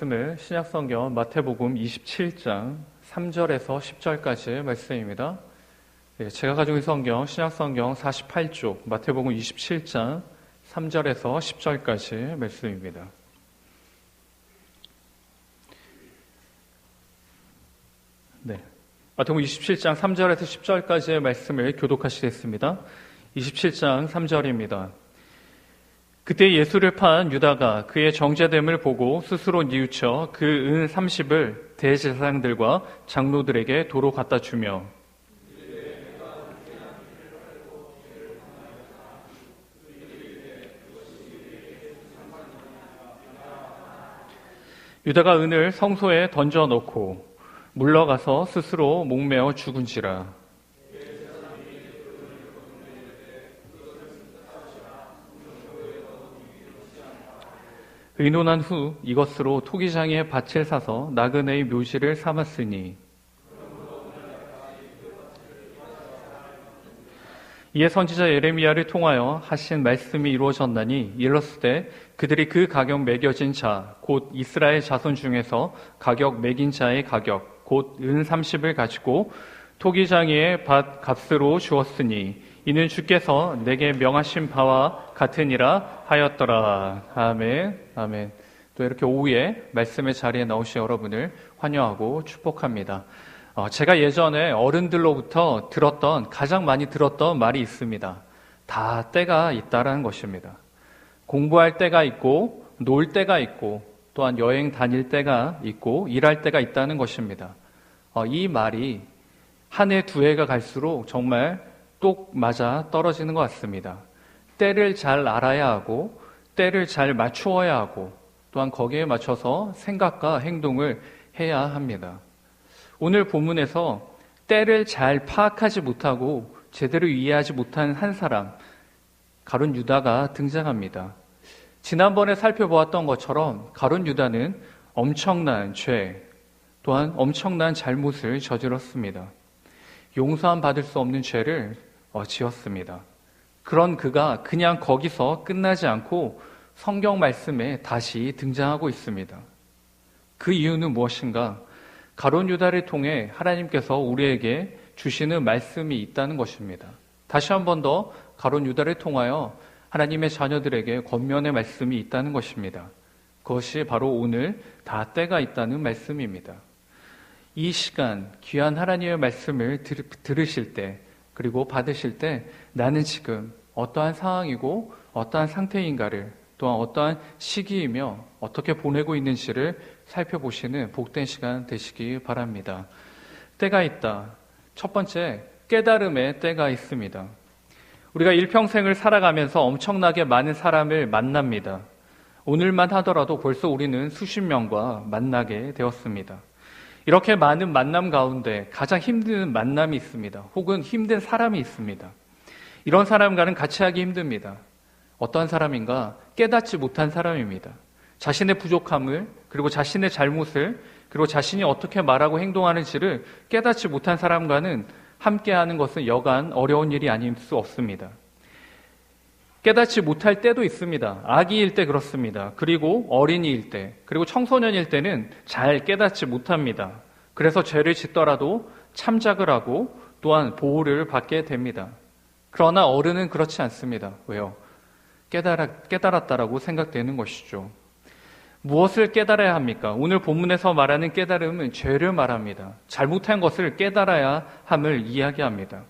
말씀은 신약성경 마태복음 27장 3절에서 10절까지의 말씀입니다. 제가 가지고 있는 성경 신약성경 48쪽 마태복음 27장 3절에서 10절까지의 말씀입니다. 마태복음 27장 3절에서 10절까지의 말씀을 교독하시겠습니다. 27장 3절입니다. 그때 예수를 판 유다가 그의 정죄됨을 보고 스스로 뉘우쳐 그 은 30을 대제사장들과 장로들에게 도로 갖다 주며 유다가 은을 성소에 던져 넣고 물러가서 스스로 목매어 죽은지라. 의논한 후 이것으로 토기장의 밭을 사서 나그네의 묘지를 삼았으니 이에 선지자 예레미야를 통하여 하신 말씀이 이루어졌나니 이르렀을 그들이 그 가격 매겨진 자 곧 이스라엘 자손 중에서 가격 매긴 자의 가격 곧 은 30을 가지고 토기장의 밭 값으로 주었으니 이는 주께서 내게 명하신 바와 같으니라 하였더라. 아멘. 아멘. 또 이렇게 오후에 말씀의 자리에 나오신 여러분을 환영하고 축복합니다. 제가 예전에 어른들로부터 가장 많이 들었던 말이 있습니다. 다 때가 있다라는 것입니다. 공부할 때가 있고 놀 때가 있고 또한 여행 다닐 때가 있고 일할 때가 있다는 것입니다. 이 말이 한 해 두 해가 갈수록 정말 똑 맞아 떨어지는 것 같습니다. 때를 잘 알아야 하고 때를 잘 맞추어야 하고 또한 거기에 맞춰서 생각과 행동을 해야 합니다. 오늘 본문에서 때를 잘 파악하지 못하고 제대로 이해하지 못한 한 사람, 가룟 유다가 등장합니다. 지난번에 살펴보았던 것처럼 가룟 유다는 엄청난 죄, 또한 엄청난 잘못을 저질렀습니다. 용서함 받을 수 없는 죄를 지었습니다. 그런 그가 그냥 거기서 끝나지 않고 성경 말씀에 다시 등장하고 있습니다. 그 이유는 무엇인가? 가룟 유다를 통해 하나님께서 우리에게 주시는 말씀이 있다는 것입니다. 다시 한 번 더 가룟 유다를 통하여 하나님의 자녀들에게 권면의 말씀이 있다는 것입니다. 그것이 바로 오늘 다 때가 있다는 말씀입니다. 이 시간 귀한 하나님의 말씀을 들으실 때 그리고 받으실 때 나는 지금 어떠한 상황이고 어떠한 상태인가를 또한 어떠한 시기이며 어떻게 보내고 있는지를 살펴보시는 복된 시간 되시기 바랍니다. 때가 있다. 첫 번째, 깨달음의 때가 있습니다. 우리가 일평생을 살아가면서 엄청나게 많은 사람을 만납니다. 오늘만 하더라도 벌써 우리는 수십 명과 만나게 되었습니다. 이렇게 많은 만남 가운데 가장 힘든 만남이 있습니다. 혹은 힘든 사람이 있습니다. 이런 사람과는 같이 하기 힘듭니다. 어떠한 사람인가? 깨닫지 못한 사람입니다. 자신의 부족함을 그리고 자신의 잘못을 그리고 자신이 어떻게 말하고 행동하는지를 깨닫지 못한 사람과는 함께하는 것은 여간 어려운 일이 아닐 수 없습니다. 깨닫지 못할 때도 있습니다. 아기일 때 그렇습니다. 그리고 어린이일 때, 그리고 청소년일 때는 잘 깨닫지 못합니다. 그래서 죄를 짓더라도 참작을 하고 또한 보호를 받게 됩니다. 그러나 어른은 그렇지 않습니다. 왜요? 깨달았다라고 생각되는 것이죠. 무엇을 깨달아야 합니까? 오늘 본문에서 말하는 깨달음은 죄를 말합니다. 잘못한 것을 깨달아야 함을 이야기합니다.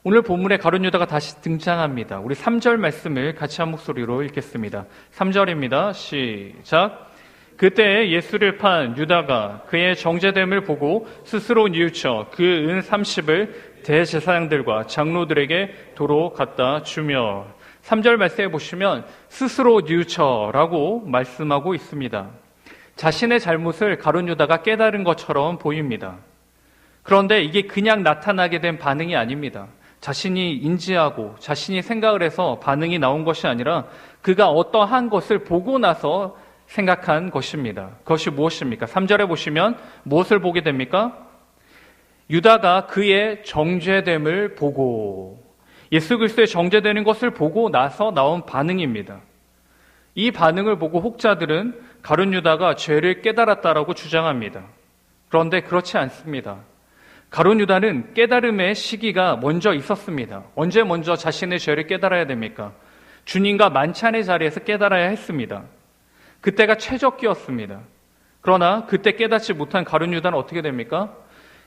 오늘 본문에 가룟 유다가 다시 등장합니다. 우리 3절 말씀을 같이 한 목소리로 읽겠습니다. 3절입니다. 시작. 그때 예수를 판 유다가 그의 정죄됨을 보고 스스로 뉘우쳐 그 은 30을 대제사장들과 장로들에게 도로 갖다 주며 3절 말씀에 보시면 스스로 뉘우쳐라고 말씀하고 있습니다. 자신의 잘못을 가룟 유다가 깨달은 것처럼 보입니다. 그런데 이게 그냥 나타나게 된 반응이 아닙니다. 자신이 인지하고 자신이 생각을 해서 반응이 나온 것이 아니라 그가 어떠한 것을 보고 나서 생각한 것입니다. 그것이 무엇입니까? 3절에 보시면 무엇을 보게 됩니까? 유다가 그의 정죄됨을 보고 예수 그리스도의 정죄되는 것을 보고 나서 나온 반응입니다. 이 반응을 보고 혹자들은 가룟 유다가 죄를 깨달았다라고 주장합니다. 그런데 그렇지 않습니다. 가룟 유다는 깨달음의 시기가 먼저 있었습니다. 언제 먼저 자신의 죄를 깨달아야 됩니까? 주님과 만찬의 자리에서 깨달아야 했습니다. 그때가 최적기였습니다. 그러나 그때 깨닫지 못한 가룟 유다는 어떻게 됩니까?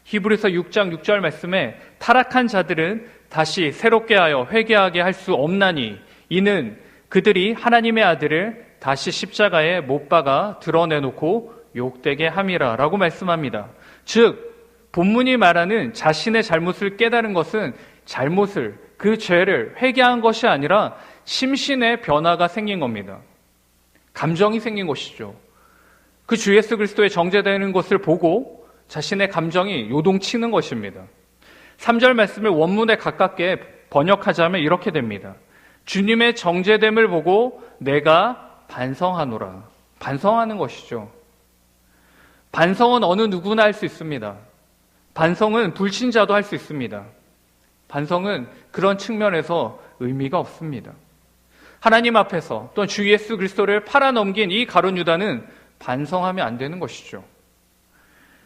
히브리서 6장 6절 말씀에 타락한 자들은 다시 새롭게 하여 회개하게 할 수 없나니 이는 그들이 하나님의 아들을 다시 십자가에 못 박아 드러내놓고 욕되게 함이라 라고 말씀합니다. 즉 본문이 말하는 자신의 잘못을 깨달은 것은 잘못을, 그 죄를 회개한 것이 아니라 심신의 변화가 생긴 겁니다. 감정이 생긴 것이죠. 그 주 예수 그리스도의 정죄되는 것을 보고 자신의 감정이 요동치는 것입니다. 3절 말씀을 원문에 가깝게 번역하자면 이렇게 됩니다. 주님의 정죄됨을 보고 내가 반성하노라. 반성하는 것이죠. 반성은 어느 누구나 할 수 있습니다. 반성은 불신자도 할 수 있습니다. 반성은 그런 측면에서 의미가 없습니다. 하나님 앞에서 또는 주 예수 그리스도를 팔아넘긴 이 가룟 유다는 반성하면 안 되는 것이죠.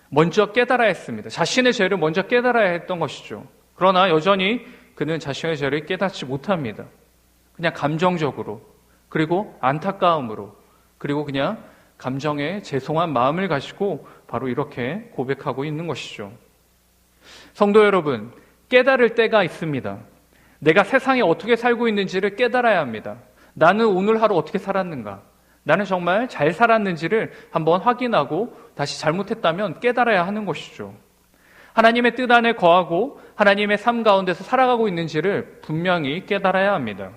먼저 깨달아야 했습니다. 자신의 죄를 먼저 깨달아야 했던 것이죠. 그러나 여전히 그는 자신의 죄를 깨닫지 못합니다. 그냥 감정적으로, 그리고 안타까움으로, 그리고 그냥 감정에 죄송한 마음을 가지고 바로 이렇게 고백하고 있는 것이죠. 성도 여러분, 깨달을 때가 있습니다. 내가 세상에 어떻게 살고 있는지를 깨달아야 합니다. 나는 오늘 하루 어떻게 살았는가? 나는 정말 잘 살았는지를 한번 확인하고 다시 잘못했다면 깨달아야 하는 것이죠. 하나님의 뜻 안에 거하고 하나님의 삶 가운데서 살아가고 있는지를 분명히 깨달아야 합니다.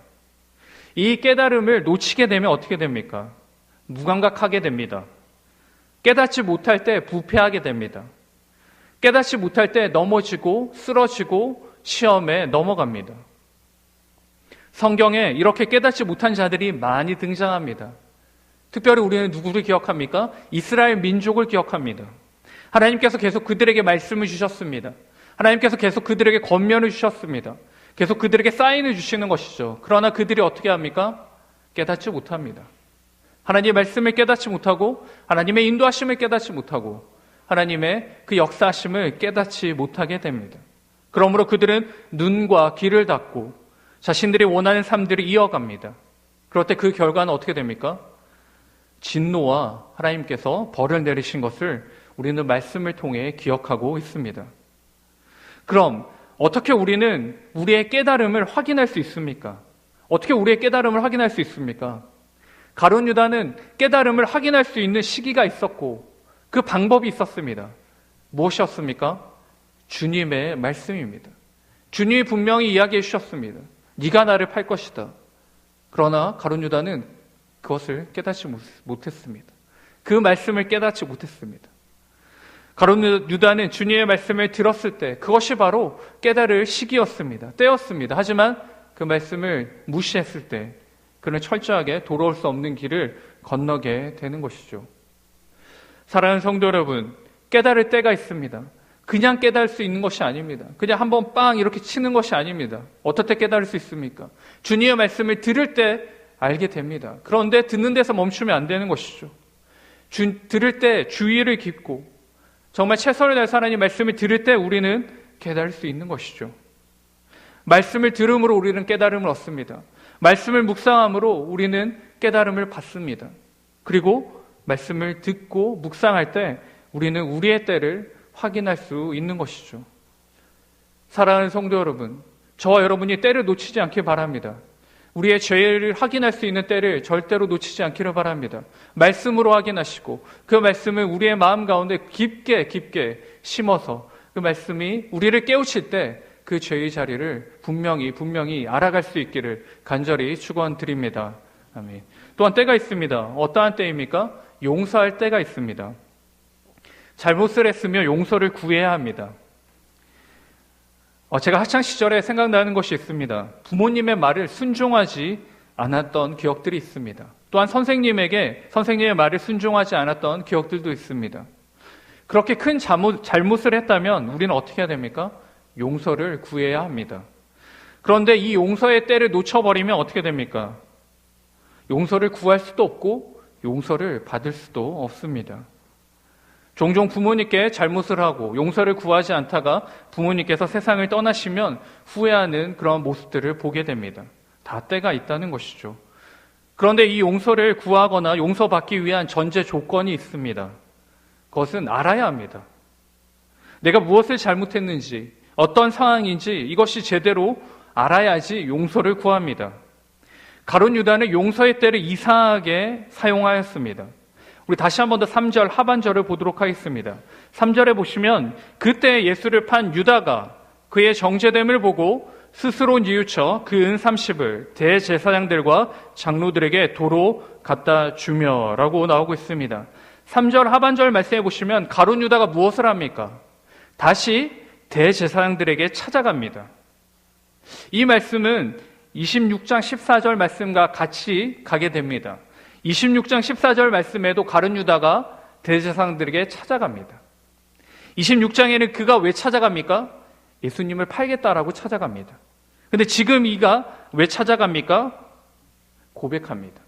이 깨달음을 놓치게 되면 어떻게 됩니까? 무감각하게 됩니다. 깨닫지 못할 때 부패하게 됩니다. 깨닫지 못할 때 넘어지고 쓰러지고 시험에 넘어갑니다. 성경에 이렇게 깨닫지 못한 자들이 많이 등장합니다. 특별히 우리는 누구를 기억합니까? 이스라엘 민족을 기억합니다. 하나님께서 계속 그들에게 말씀을 주셨습니다. 하나님께서 계속 그들에게 권면을 주셨습니다. 계속 그들에게 사인을 주시는 것이죠. 그러나 그들이 어떻게 합니까? 깨닫지 못합니다. 하나님의 말씀을 깨닫지 못하고 하나님의 인도하심을 깨닫지 못하고 하나님의 그 역사하심을 깨닫지 못하게 됩니다. 그러므로 그들은 눈과 귀를 닫고 자신들이 원하는 삶들을 이어갑니다. 그럴 때 그 결과는 어떻게 됩니까? 진노와 하나님께서 벌을 내리신 것을 우리는 말씀을 통해 기억하고 있습니다. 그럼 어떻게 우리는 우리의 깨달음을 확인할 수 있습니까? 어떻게 우리의 깨달음을 확인할 수 있습니까? 가룟 유다는 깨달음을 확인할 수 있는 시기가 있었고 그 방법이 있었습니다. 무엇이었습니까? 주님의 말씀입니다. 주님이 분명히 이야기해 주셨습니다. 네가 나를 팔 것이다. 그러나 가룟 유다는 그것을 깨닫지 못했습니다. 그 말씀을 깨닫지 못했습니다. 가룟 유다는 주님의 말씀을 들었을 때 그것이 바로 깨달을 시기였습니다. 때였습니다. 하지만 그 말씀을 무시했을 때 그는 철저하게 돌아올 수 없는 길을 건너게 되는 것이죠. 사랑하는 성도 여러분, 깨달을 때가 있습니다. 그냥 깨달을 수 있는 것이 아닙니다. 그냥 한번 빵 이렇게 치는 것이 아닙니다. 어떻게 깨달을 수 있습니까? 주님의 말씀을 들을 때 알게 됩니다. 그런데 듣는 데서 멈추면 안 되는 것이죠. 들을 때 주의를 깊고 정말 최선을 다해서 하나님 말씀을 들을 때 우리는 깨달을 수 있는 것이죠. 말씀을 들음으로 우리는 깨달음을 얻습니다. 말씀을 묵상함으로 우리는 깨달음을 받습니다. 그리고 말씀을 듣고 묵상할 때 우리는 우리의 때를 확인할 수 있는 것이죠. 사랑하는 성도 여러분, 저와 여러분이 때를 놓치지 않길 바랍니다. 우리의 죄를 확인할 수 있는 때를 절대로 놓치지 않기를 바랍니다. 말씀으로 확인하시고 그 말씀을 우리의 마음 가운데 깊게 심어서 그 말씀이 우리를 깨우칠 때 그 죄의 자리를 분명히 알아갈 수 있기를 간절히 축원드립니다. 아멘. 또한 때가 있습니다. 어떠한 때입니까? 용서할 때가 있습니다. 잘못을 했으며 용서를 구해야 합니다. 제가 학창시절에 생각나는 것이 있습니다. 부모님의 말을 순종하지 않았던 기억들이 있습니다. 또한 선생님의 말을 순종하지 않았던 기억들도 있습니다. 그렇게 큰 잘못을 했다면 우리는 어떻게 해야 됩니까? 용서를 구해야 합니다. 그런데 이 용서의 때를 놓쳐버리면 어떻게 됩니까? 용서를 구할 수도 없고 용서를 받을 수도 없습니다. 종종 부모님께 잘못을 하고 용서를 구하지 않다가 부모님께서 세상을 떠나시면 후회하는 그런 모습들을 보게 됩니다. 다 때가 있다는 것이죠. 그런데 이 용서를 구하거나 용서받기 위한 전제 조건이 있습니다. 그것은 알아야 합니다. 내가 무엇을 잘못했는지, 어떤 상황인지 이것이 제대로 알아야지 용서를 구합니다. 가룟 유다는 용서의 때를 이상하게 사용하였습니다. 우리 다시 한 번 더 3절 하반절을 보도록 하겠습니다. 3절에 보시면 그때 예수를 판 유다가 그의 정죄됨을 보고 스스로 뉘우쳐 그 은 30을 대제사장들과 장로들에게 도로 갖다 주며 라고 나오고 있습니다. 3절 하반절 말씀해 보시면 가룟 유다가 무엇을 합니까? 다시 대제사장들에게 찾아갑니다. 이 말씀은 26장 14절 말씀과 같이 가게 됩니다. 26장 14절 말씀에도 가룟 유다가 대제사장들에게 찾아갑니다. 26장에는 그가 왜 찾아갑니까? 예수님을 팔겠다라고 찾아갑니다. 근데 지금 이가 왜 찾아갑니까? 고백합니다.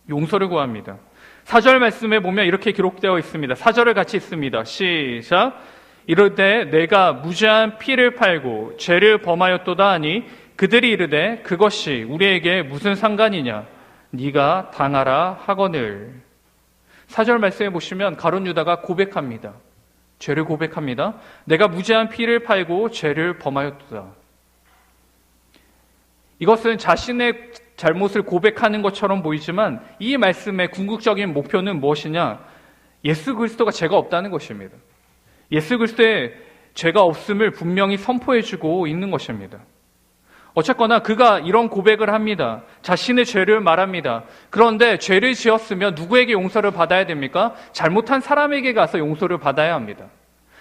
용서를 구합니다. 4절 말씀에 보면 이렇게 기록되어 있습니다. 4절을 같이 읽습니다. 시작. 이럴 때 내가 무죄한 피를 팔고 죄를 범하였도다 하니 그들이 이르되 그것이 우리에게 무슨 상관이냐? 네가 당하라 하거늘. 4절 말씀에 보시면 가룟 유다가 고백합니다. 죄를 고백합니다. 내가 무죄한 피를 팔고 죄를 범하였도다. 이것은 자신의 잘못을 고백하는 것처럼 보이지만 이 말씀의 궁극적인 목표는 무엇이냐? 예수 그리스도가 죄가 없다는 것입니다. 예수 그리스도의 죄가 없음을 분명히 선포해주고 있는 것입니다. 어쨌거나 그가 이런 고백을 합니다. 자신의 죄를 말합니다. 그런데 죄를 지었으면 누구에게 용서를 받아야 됩니까? 잘못한 사람에게 가서 용서를 받아야 합니다.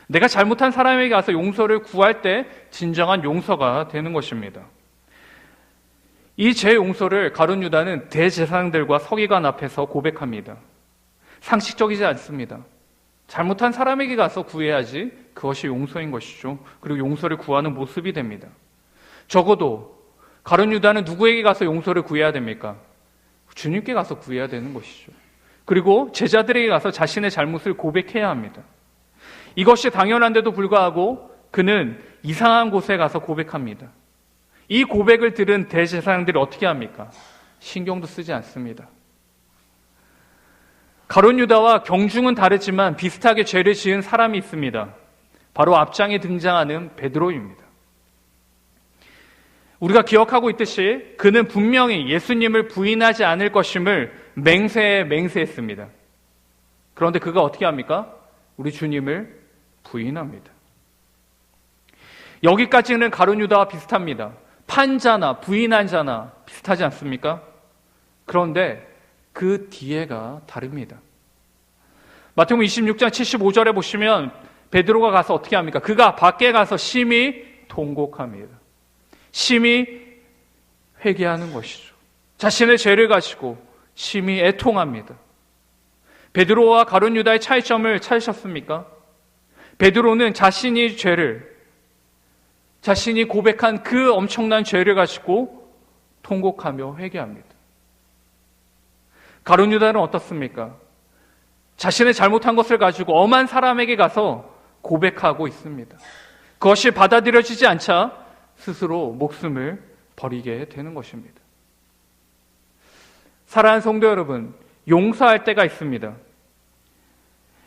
내가 잘못한 사람에게 가서 용서를 구할 때 진정한 용서가 되는 것입니다. 이 죄 용서를 가룟 유다는 대제사장들과 서기관 앞에서 고백합니다. 상식적이지 않습니다. 잘못한 사람에게 가서 구해야지 그것이 용서인 것이죠. 그리고 용서를 구하는 모습이 됩니다. 적어도 가룟 유다는 누구에게 가서 용서를 구해야 됩니까? 주님께 가서 구해야 되는 것이죠. 그리고 제자들에게 가서 자신의 잘못을 고백해야 합니다. 이것이 당연한데도 불구하고 그는 이상한 곳에 가서 고백합니다. 이 고백을 들은 대제사장들이 어떻게 합니까? 신경도 쓰지 않습니다. 가룟 유다와 경중은 다르지만 비슷하게 죄를 지은 사람이 있습니다. 바로 앞장에 등장하는 베드로입니다. 우리가 기억하고 있듯이 그는 분명히 예수님을 부인하지 않을 것임을 맹세했습니다. 그런데 그가 어떻게 합니까? 우리 주님을 부인합니다. 여기까지는 가룟 유다와 비슷합니다. 판자나 부인한 자나 비슷하지 않습니까? 그런데 그 뒤에가 다릅니다. 마태복음 26장 75절에 보시면 베드로가 가서 어떻게 합니까? 그가 밖에 가서 심히 통곡합니다. 심히 회개하는 것이죠. 자신의 죄를 가지고 심히 애통합니다. 베드로와 가룟 유다의 차이점을 찾으셨습니까? 베드로는 자신이 자신이 고백한 그 엄청난 죄를 가지고 통곡하며 회개합니다. 가룟 유다는 어떻습니까? 자신의 잘못한 것을 가지고 엄한 사람에게 가서 고백하고 있습니다. 그것이 받아들여지지 않자 스스로 목숨을 버리게 되는 것입니다. 사랑하는 성도 여러분, 용서할 때가 있습니다.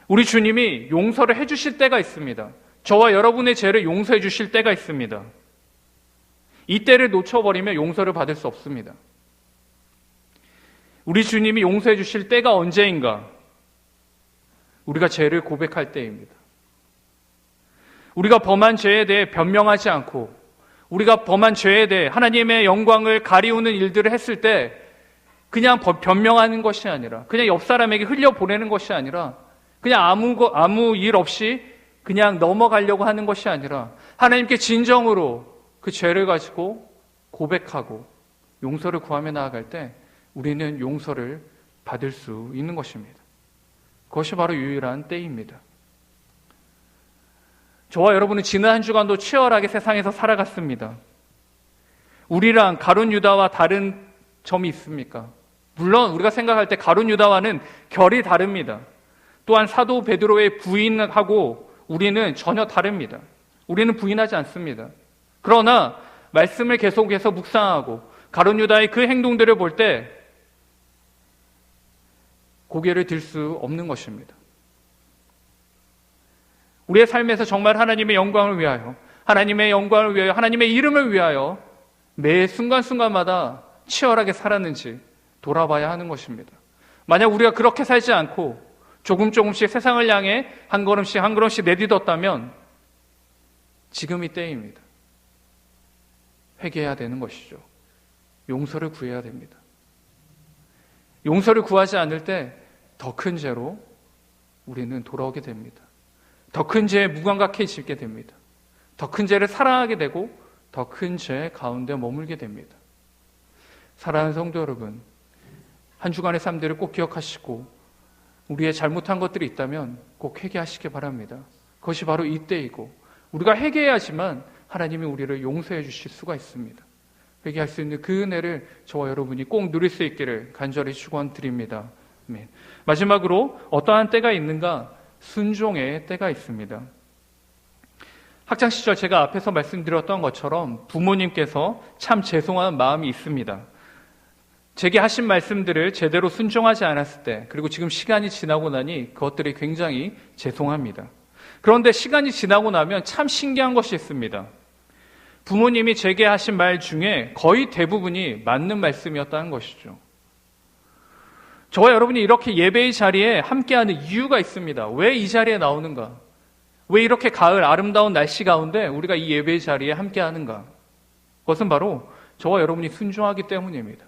우리 주님이 용서를 해주실 때가 있습니다. 저와 여러분의 죄를 용서해 주실 때가 있습니다. 이 때를 놓쳐버리면 용서를 받을 수 없습니다. 우리 주님이 용서해 주실 때가 언제인가? 우리가 죄를 고백할 때입니다. 우리가 범한 죄에 대해 변명하지 않고 우리가 범한 죄에 대해 하나님의 영광을 가리우는 일들을 했을 때 그냥 변명하는 것이 아니라 그냥 옆 사람에게 흘려보내는 것이 아니라 그냥 아무 일 없이 그냥 넘어가려고 하는 것이 아니라 하나님께 진정으로 그 죄를 가지고 고백하고 용서를 구하며 나아갈 때 우리는 용서를 받을 수 있는 것입니다. 그것이 바로 유일한 때입니다. 저와 여러분은 지난 한 주간도 치열하게 세상에서 살아갔습니다. 우리랑 가룟 유다와 다른 점이 있습니까? 물론 우리가 생각할 때 가룟 유다와는 결이 다릅니다. 또한 사도 베드로의 부인하고 우리는 전혀 다릅니다. 우리는 부인하지 않습니다. 그러나 말씀을 계속해서 묵상하고 가룟 유다의 그 행동들을 볼 때 고개를 들 수 없는 것입니다. 우리의 삶에서 정말 하나님의 영광을 위하여, 하나님의 영광을 위하여, 하나님의 이름을 위하여 매 순간순간마다 치열하게 살았는지 돌아봐야 하는 것입니다. 만약 우리가 그렇게 살지 않고 조금씩 세상을 향해 한 걸음씩 내딛었다면 지금이 때입니다. 회개해야 되는 것이죠. 용서를 구해야 됩니다. 용서를 구하지 않을 때 더 큰 죄로 우리는 돌아오게 됩니다. 더 큰 죄에 무감각해지게 됩니다. 더 큰 죄를 사랑하게 되고 더 큰 죄 가운데 머물게 됩니다. 사랑하는 성도 여러분, 한 주간의 삶들을 꼭 기억하시고 우리의 잘못한 것들이 있다면 꼭 회개하시기 바랍니다. 그것이 바로 이때이고 우리가 회개해야지만 하나님이 우리를 용서해 주실 수가 있습니다. 회개할 수 있는 그 은혜를 저와 여러분이 꼭 누릴 수 있기를 간절히 축원드립니다. 아멘. 마지막으로 어떠한 때가 있는가? 순종의 때가 있습니다. 학창시절 제가 앞에서 말씀드렸던 것처럼 부모님께서 참 죄송한 마음이 있습니다. 제게 하신 말씀들을 제대로 순종하지 않았을 때, 그리고 지금 시간이 지나고 나니 그것들이 굉장히 죄송합니다. 그런데 시간이 지나고 나면 참 신기한 것이 있습니다. 부모님이 제게 하신 말 중에 거의 대부분이 맞는 말씀이었다는 것이죠. 저와 여러분이 이렇게 예배의 자리에 함께하는 이유가 있습니다. 왜 이 자리에 나오는가? 왜 이렇게 가을 아름다운 날씨 가운데 우리가 이 예배의 자리에 함께하는가? 그것은 바로 저와 여러분이 순종하기 때문입니다.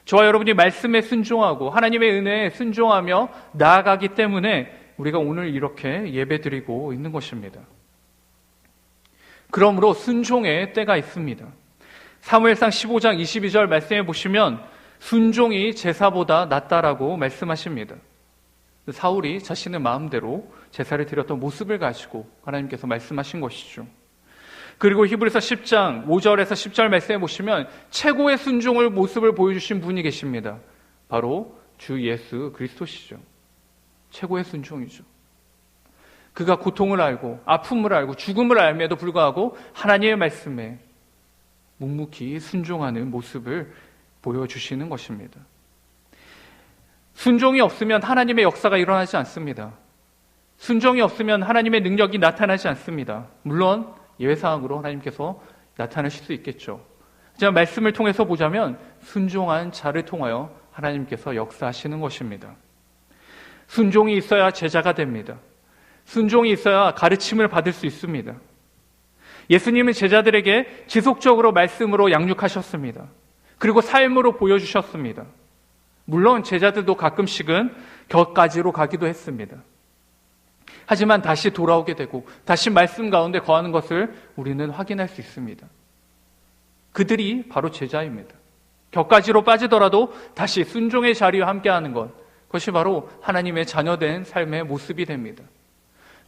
저와 여러분이 말씀에 순종하고 하나님의 은혜에 순종하며 나아가기 때문에 우리가 오늘 이렇게 예배드리고 있는 것입니다. 그러므로 순종의 때가 있습니다. 사무엘상 15장 22절 말씀해 보시면 순종이 제사보다 낫다라고 말씀하십니다. 사울이 자신의 마음대로 제사를 드렸던 모습을 가지고 하나님께서 말씀하신 것이죠. 그리고 히브리서 10장 5절에서 10절 말씀해 보시면 최고의 순종을 모습을 보여주신 분이 계십니다. 바로 주 예수 그리스도시죠. 최고의 순종이죠. 그가 고통을 알고 아픔을 알고 죽음을 알면에도 불구하고 하나님의 말씀에 묵묵히 순종하는 모습을 보여주시는 것입니다. 순종이 없으면 하나님의 역사가 일어나지 않습니다. 순종이 없으면 하나님의 능력이 나타나지 않습니다. 물론 예외사항으로 하나님께서 나타나실 수 있겠죠. 하지만 말씀을 통해서 보자면 순종한 자를 통하여 하나님께서 역사하시는 것입니다. 순종이 있어야 제자가 됩니다. 순종이 있어야 가르침을 받을 수 있습니다. 예수님은 제자들에게 지속적으로 말씀으로 양육하셨습니다. 그리고 삶으로 보여주셨습니다. 물론 제자들도 가끔씩은 곁가지로 가기도 했습니다. 하지만 다시 돌아오게 되고 다시 말씀 가운데 거하는 것을 우리는 확인할 수 있습니다. 그들이 바로 제자입니다. 곁가지로 빠지더라도 다시 순종의 자리와 함께하는 것, 그것이 바로 하나님의 자녀된 삶의 모습이 됩니다.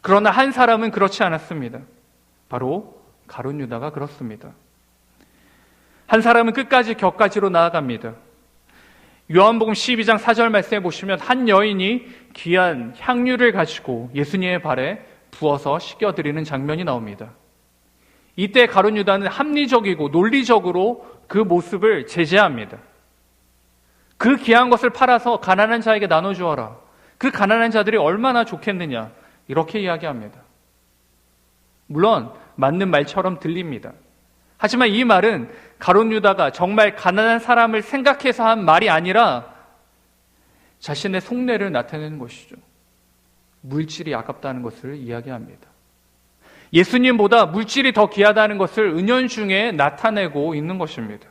그러나 한 사람은 그렇지 않았습니다. 바로 가룟 유다가 그렇습니다. 한 사람은 끝까지 곁가지로 나아갑니다. 요한복음 12장 4절 말씀해 보시면 한 여인이 귀한 향유를 가지고 예수님의 발에 부어서 씻겨드리는 장면이 나옵니다. 이때 가룟 유다는 합리적이고 논리적으로 그 모습을 제재합니다. 그 귀한 것을 팔아서 가난한 자에게 나눠주어라. 그 가난한 자들이 얼마나 좋겠느냐, 이렇게 이야기합니다. 물론 맞는 말처럼 들립니다. 하지만 이 말은 가룟 유다가 정말 가난한 사람을 생각해서 한 말이 아니라 자신의 속내를 나타내는 것이죠. 물질이 아깝다는 것을 이야기합니다. 예수님보다 물질이 더 귀하다는 것을 은연중에 나타내고 있는 것입니다.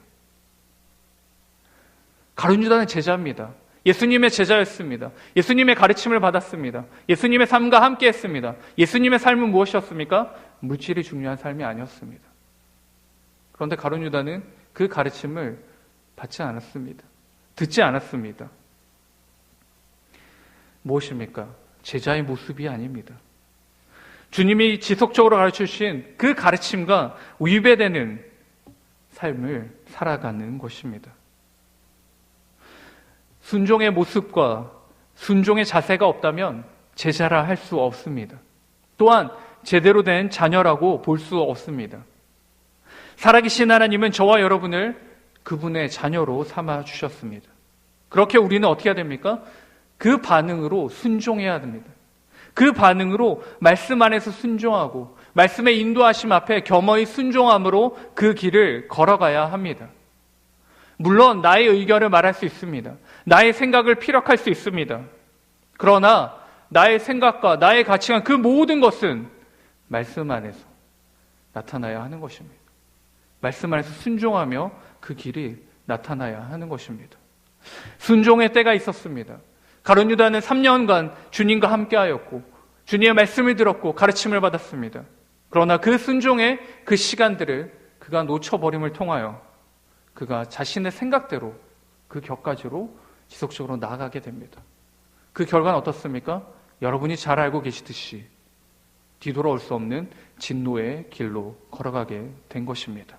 가룟 유다는 제자입니다. 예수님의 제자였습니다. 예수님의 가르침을 받았습니다. 예수님의 삶과 함께 했습니다. 예수님의 삶은 무엇이었습니까? 물질이 중요한 삶이 아니었습니다. 그런데 가룟 유다는 그 가르침을 받지 않았습니다. 듣지 않았습니다. 무엇입니까? 제자의 모습이 아닙니다. 주님이 지속적으로 가르쳐주신 그 가르침과 위배되는 삶을 살아가는 것입니다. 순종의 모습과 순종의 자세가 없다면 제자라 할 수 없습니다. 또한 제대로 된 자녀라고 볼 수 없습니다. 살아계신 하나님은 저와 여러분을 그분의 자녀로 삼아 주셨습니다. 그렇게 우리는 어떻게 해야 됩니까? 그 반응으로 순종해야 됩니다. 그 반응으로 말씀 안에서 순종하고 말씀의 인도하심 앞에 겸허히 순종함으로 그 길을 걸어가야 합니다. 물론 나의 의견을 말할 수 있습니다. 나의 생각을 피력할 수 있습니다. 그러나 나의 생각과 나의 가치관 그 모든 것은 말씀 안에서 나타나야 하는 것입니다. 말씀 안에서 순종하며 그 길이 나타나야 하는 것입니다. 순종의 때가 있었습니다. 가룟 유다는 3년간 주님과 함께하였고 주님의 말씀을 들었고 가르침을 받았습니다. 그러나 그 순종의 그 시간들을 그가 놓쳐버림을 통하여 그가 자신의 생각대로 그 격가지로 지속적으로 나아가게 됩니다. 그 결과는 어떻습니까? 여러분이 잘 알고 계시듯이 뒤돌아올 수 없는 진노의 길로 걸어가게 된 것입니다.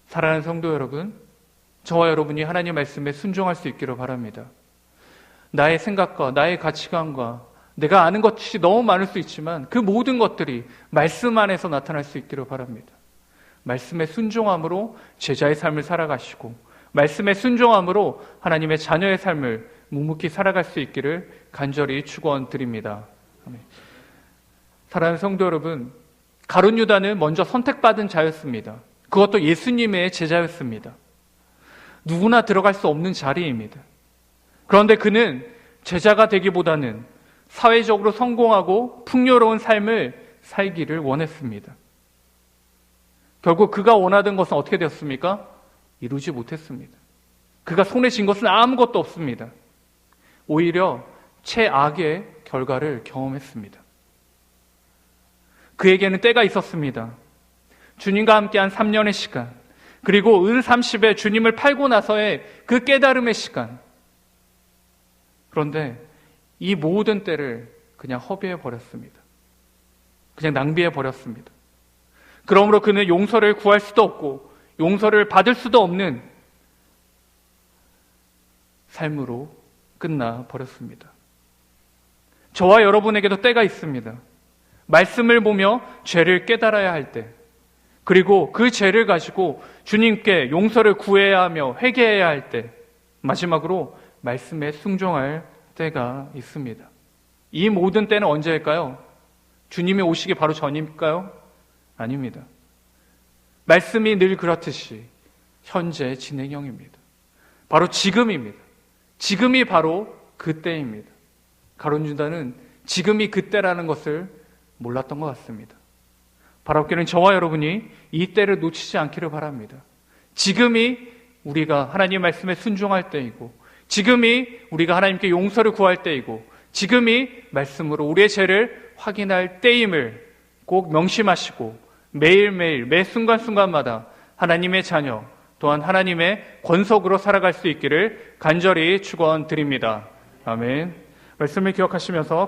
사랑하는 성도 여러분, 저와 여러분이 하나님 말씀에 순종할 수 있기를 바랍니다. 나의 생각과 나의 가치관과 내가 아는 것이 너무 많을 수 있지만 그 모든 것들이 말씀 안에서 나타날 수 있기를 바랍니다. 말씀에 순종함으로 제자의 삶을 살아가시고 말씀에 순종함으로 하나님의 자녀의 삶을 묵묵히 살아갈 수 있기를 간절히 축원드립니다. 사랑하는 성도 여러분, 가룟 유다는 먼저 선택받은 자였습니다. 그것도 예수님의 제자였습니다. 누구나 들어갈 수 없는 자리입니다. 그런데 그는 제자가 되기보다는 사회적으로 성공하고 풍요로운 삶을 살기를 원했습니다. 결국 그가 원하던 것은 어떻게 되었습니까? 이루지 못했습니다. 그가 손에 쥔 것은 아무것도 없습니다. 오히려 최악의 결과를 경험했습니다. 그에게는 때가 있었습니다. 주님과 함께한 3년의 시간, 그리고 은 30에 주님을 팔고 나서의 그 깨달음의 시간. 그런데 이 모든 때를 그냥 허비해 버렸습니다. 그냥 낭비해 버렸습니다. 그러므로 그는 용서를 구할 수도 없고 용서를 받을 수도 없는 삶으로 끝나 버렸습니다. 저와 여러분에게도 때가 있습니다. 말씀을 보며 죄를 깨달아야 할 때, 그리고 그 죄를 가지고 주님께 용서를 구해야 하며 회개해야 할 때, 마지막으로 말씀에 순종할 때가 있습니다. 이 모든 때는 언제일까요? 주님이 오시기 바로 전일까요? 아닙니다. 말씀이 늘 그렇듯이 현재 진행형입니다. 바로 지금입니다. 지금이 바로 그때입니다. 가룟 유다는 지금이 그때라는 것을 몰랐던 것 같습니다. 바라옵기는 저와 여러분이 이 때를 놓치지 않기를 바랍니다. 지금이 우리가 하나님 말씀에 순종할 때이고, 지금이 우리가 하나님께 용서를 구할 때이고, 지금이 말씀으로 우리의 죄를 확인할 때임을 꼭 명심하시고 매일매일 매 순간순간마다 하나님의 자녀, 또한 하나님의 권속으로 살아갈 수 있기를 간절히 축원드립니다. 아멘. 말씀을 기억하시면서